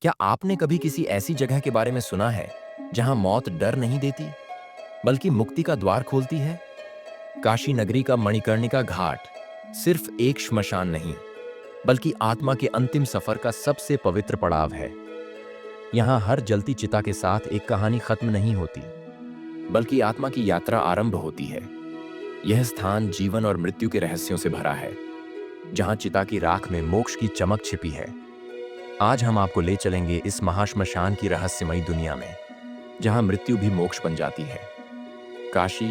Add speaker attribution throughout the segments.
Speaker 1: क्या आपने कभी किसी ऐसी जगह के बारे में सुना है जहां मौत डर नहीं देती बल्कि मुक्ति का द्वार खोलती है? काशी नगरी का मणिकर्णिका घाट सिर्फ एक श्मशान नहीं बल्कि आत्मा के अंतिम सफर का सबसे पवित्र पड़ाव है। यहाँ हर जलती चिता के साथ एक कहानी खत्म नहीं होती बल्कि आत्मा की यात्रा आरंभ होती है। यह स्थान जीवन और मृत्यु के रहस्यों से भरा है, जहां चिता की राख में मोक्ष की चमक छिपी है। आज हम आपको ले चलेंगे इस महाश्मशान की रहस्यमयी दुनिया में, जहां मृत्यु भी मोक्ष बन जाती है। काशी,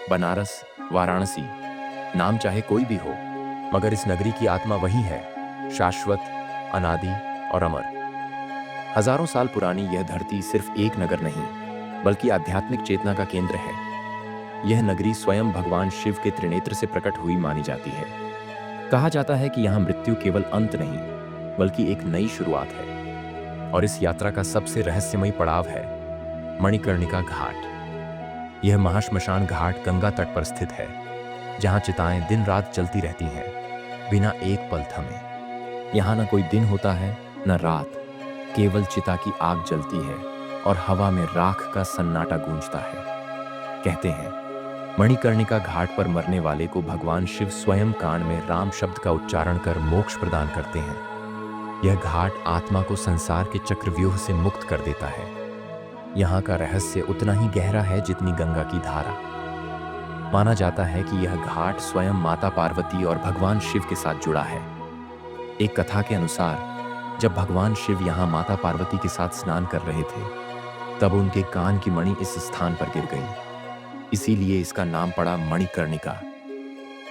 Speaker 1: बनारस, वाराणसी, नाम चाहे कोई भी हो, मगर इस नगरी की आत्मा वही है, शाश्वत, अनादि और अमर। हजारों साल पुरानी यह धरती सिर्फ एक नगर नहीं बल्कि आध्यात्मिक चेतना का केंद्र है। यह नगरी स्वयं भगवान शिव के त्रिनेत्र से प्रकट हुई मानी जाती है। कहा जाता है कि यहाँ मृत्यु केवल अंत नहीं बल्कि एक नई शुरुआत है, और इस यात्रा का सबसे रहस्यमयी पड़ाव है मणिकर्णिका घाट। यह महाश्मशान घाट गंगा तट पर स्थित है, जहां चिताएं दिन रात जलती रहती हैं बिना एक पल थमे। यहाँ न कोई दिन होता है न रात, केवल चिता की आग जलती है और हवा में राख का सन्नाटा गूंजता है। कहते हैं मणिकर्णिका घाट पर मरने वाले को भगवान शिव स्वयं कान में राम शब्द का उच्चारण कर मोक्ष प्रदान करते हैं। यह घाट आत्मा को संसार के चक्रव्यूह से मुक्त कर देता है। यहाँ का रहस्य उतना ही गहरा है जितनी गंगा की धारा। माना जाता है कि यह घाट स्वयं माता पार्वती और भगवान शिव के साथ जुड़ा है। एक कथा के अनुसार जब भगवान शिव यहाँ माता पार्वती के साथ स्नान कर रहे थे, तब उनके कान की मणि इस स्थान पर गिर गई। इसीलिए इसका नाम पड़ा मणिकर्णिका।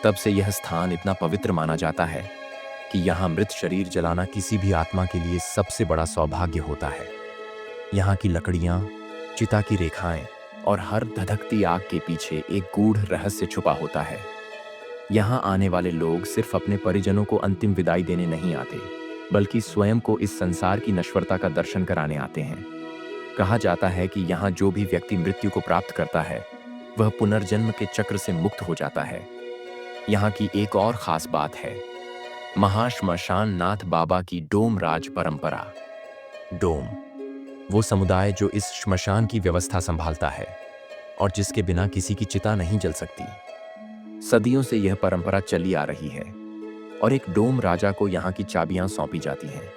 Speaker 1: तब से यह स्थान इतना पवित्र माना जाता है कि यहाँ मृत शरीर जलाना किसी भी आत्मा के लिए सबसे बड़ा सौभाग्य होता है। यहाँ की लकड़ियाँ, चिता की रेखाएं और हर धधकती आग के पीछे एक गूढ़ रहस्य छुपा होता है। यहाँ आने वाले लोग सिर्फ अपने परिजनों को अंतिम विदाई देने नहीं आते, बल्कि स्वयं को इस संसार की नश्वरता का दर्शन कराने आते हैं। कहा जाता है कि यहाँ जो भी व्यक्ति मृत्यु को प्राप्त करता है, वह पुनर्जन्म के चक्र से मुक्त हो जाता है। यहाँ की एक और खास बात है महाश्मशान नाथ बाबा की डोम राज परंपरा। डोम वो समुदाय जो इस श्मशान की व्यवस्था संभालता है और जिसके बिना किसी की चिता नहीं जल सकती। सदियों से यह परंपरा चली आ रही है और एक डोम राजा को यहाँ की चाबियां सौंपी जाती हैं।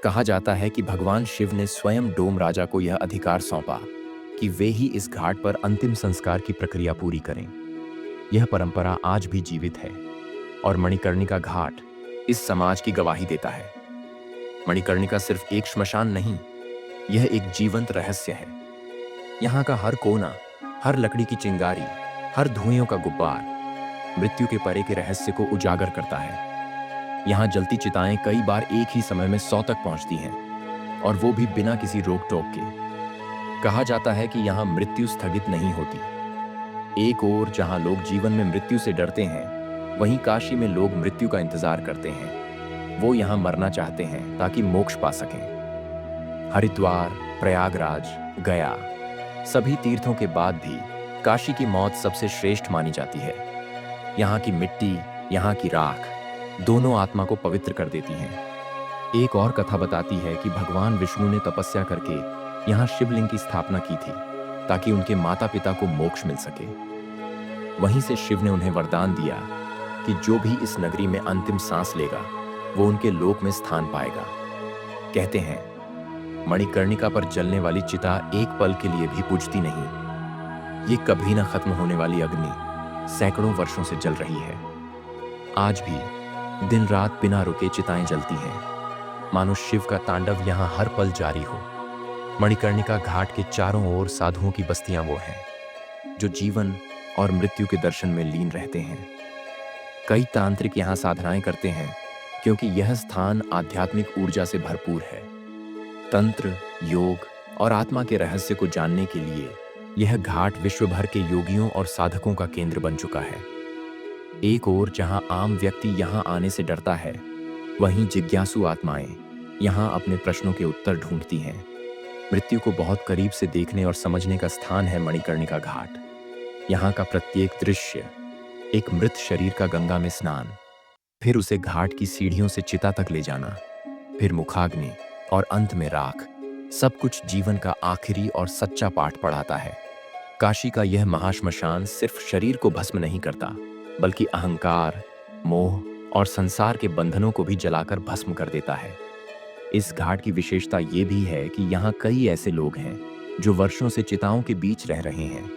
Speaker 1: कहा जाता है कि भगवान शिव ने स्वयं डोम राजा को यह अधिकार सौंपा कि वे ही इस घाट पर अंतिम संस्कार की प्रक्रिया पूरी करें। यह परंपरा आज भी जीवित है और मणिकर्णिका घाट इस समाज की गवाही देता है। मणिकर्णिका सिर्फ एक श्मशान नहीं, यह एक जीवंत रहस्य है। यहाँ का हर कोना, हर लकड़ी की चिंगारी, हर धुएं का गुब्बार मृत्यु के परे के रहस्य को उजागर करता है। यहाँ जलती चिताएं कई बार एक ही समय में 100 तक पहुंचती हैं, और वो भी बिना किसी रोक टोक के। कहा जाता है कि यहाँ मृत्यु स्थगित नहीं होती। एक ओर जहाँ लोग जीवन में मृत्यु से डरते हैं, वहीं काशी में लोग मृत्यु का इंतजार करते हैं। वो यहाँ मरना चाहते हैं ताकि मोक्ष पा सकें। हरिद्वार, प्रयागराज, गया, सभी तीर्थों के बाद भी काशी की मौत सबसे श्रेष्ठ मानी जाती है। यहाँ की मिट्टी, यहाँ की राख दोनों आत्मा को पवित्र कर देती हैं। एक और कथा बताती है कि भगवान विष्णु ने तपस्या करके यहाँ शिवलिंग की स्थापना की थी ताकि उनके माता पिता को मोक्ष मिल सके। वहीं से शिव ने उन्हें वरदान दिया कि जो भी इस नगरी में अंतिम सांस लेगा, वो उनके लोक में स्थान पाएगा। कहते हैं मणिकर्णिका पर जलने वाली चिता एक पल के लिए भी बुझती नहीं। ये कभी न खत्म होने वाली अग्नि सैकड़ों वर्षों से जल रही है। आज भी दिन रात बिना रुके चिताएं जलती हैं, मानो शिव का तांडव यहाँ हर पल जारी हो। मणिकर्णिका घाट के चारों ओर साधुओं की बस्तियां वो हैं जो जीवन और मृत्यु के दर्शन में लीन रहते हैं। कई तांत्रिक यहाँ साधनाएं करते हैं क्योंकि यह स्थान आध्यात्मिक ऊर्जा से भरपूर है। तंत्र, योग और आत्मा के रहस्य को जानने के लिए यह घाट विश्व भर के योगियों और साधकों का केंद्र बन चुका है। एक ओर जहां आम व्यक्ति यहां आने से डरता है, वहीं जिज्ञासु आत्माएं यहां अपने प्रश्नों के उत्तर ढूंढती हैं। मृत्यु को बहुत करीब से देखने और समझने का स्थान है मणिकर्णिका घाट। यहाँ का प्रत्येक दृश्य, एक मृत शरीर का गंगा में स्नान, फिर उसे घाट की सीढ़ियों से चिता तक ले जाना, फिर मुखाग्नि और अंत में राख। सब कुछ जीवन का आखिरी और सच्चा पाठ पढ़ाता है। काशी का यह महाश्मशान सिर्फ शरीर को भस्म नहीं करता, बल्कि अहंकार, मोह और संसार के बंधनों को भी जलाकर भस्म कर देता है। इस घाट की विशेषता ये भी है कि यहाँ कई ऐसे लोग हैं जो वर्षों से चिताओं के बीच रह रहे हैं।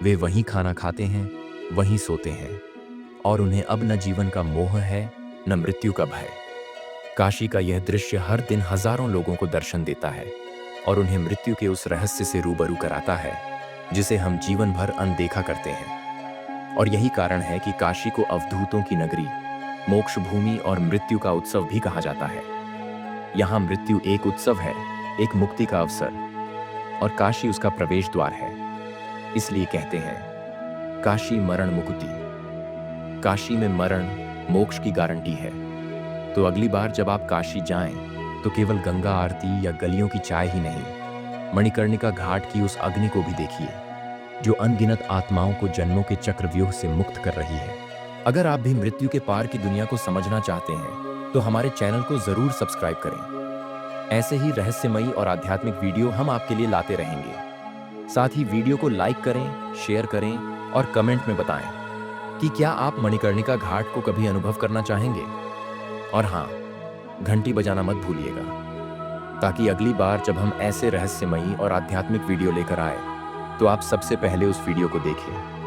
Speaker 1: वे वहीं खाना खाते हैं, वहीं सोते हैं, और उन्हें अब न जीवन का मोह है, न मृत्यु का भय। काशी का यह दृश्य हर दिन हजारों लोगों को दर्शन देता है और उन्हें मृत्यु के उस रहस्य से रूबरू कराता है जिसे हम जीवन भर अनदेखा करते हैं। और यही कारण है कि काशी को अवधूतों की नगरी, मोक्ष भूमि और मृत्यु का उत्सव भी कहा जाता है। यहाँ मृत्यु एक उत्सव है, एक मुक्ति का अवसर, और काशी उसका प्रवेश द्वार है। इसलिए कहते हैं, काशी मरण मुक्ति। काशी में मरण मोक्ष की गारंटी है। तो अगली बार जब आप काशी जाएं, तो केवल गंगा आरती या गलियों की चाय ही नहीं, मणिकर्णिका घाट की उस अग्नि को भी देखिए, जो अनगिनत आत्माओं को जन्मों के चक्रव्यूह से मुक्त कर रही है। अगर आप भी मृत्यु के पार की दुनिया को समझना चाहते हैं, तो हमारे चैनल को जरूर सब्सक्राइब करें। ऐसे ही रहस्यमयी और आध्यात्मिक वीडियो हम आपके लिए लाते रहेंगे। साथ ही वीडियो को लाइक करें, शेयर करें और कमेंट में बताएं कि क्या आप मणिकर्णिका घाट को कभी अनुभव करना चाहेंगे। और हाँ, घंटी बजाना मत भूलिएगा, ताकि अगली बार जब हम ऐसे रहस्यमयी और आध्यात्मिक वीडियो लेकर आए, तो आप सबसे पहले उस वीडियो को देखें।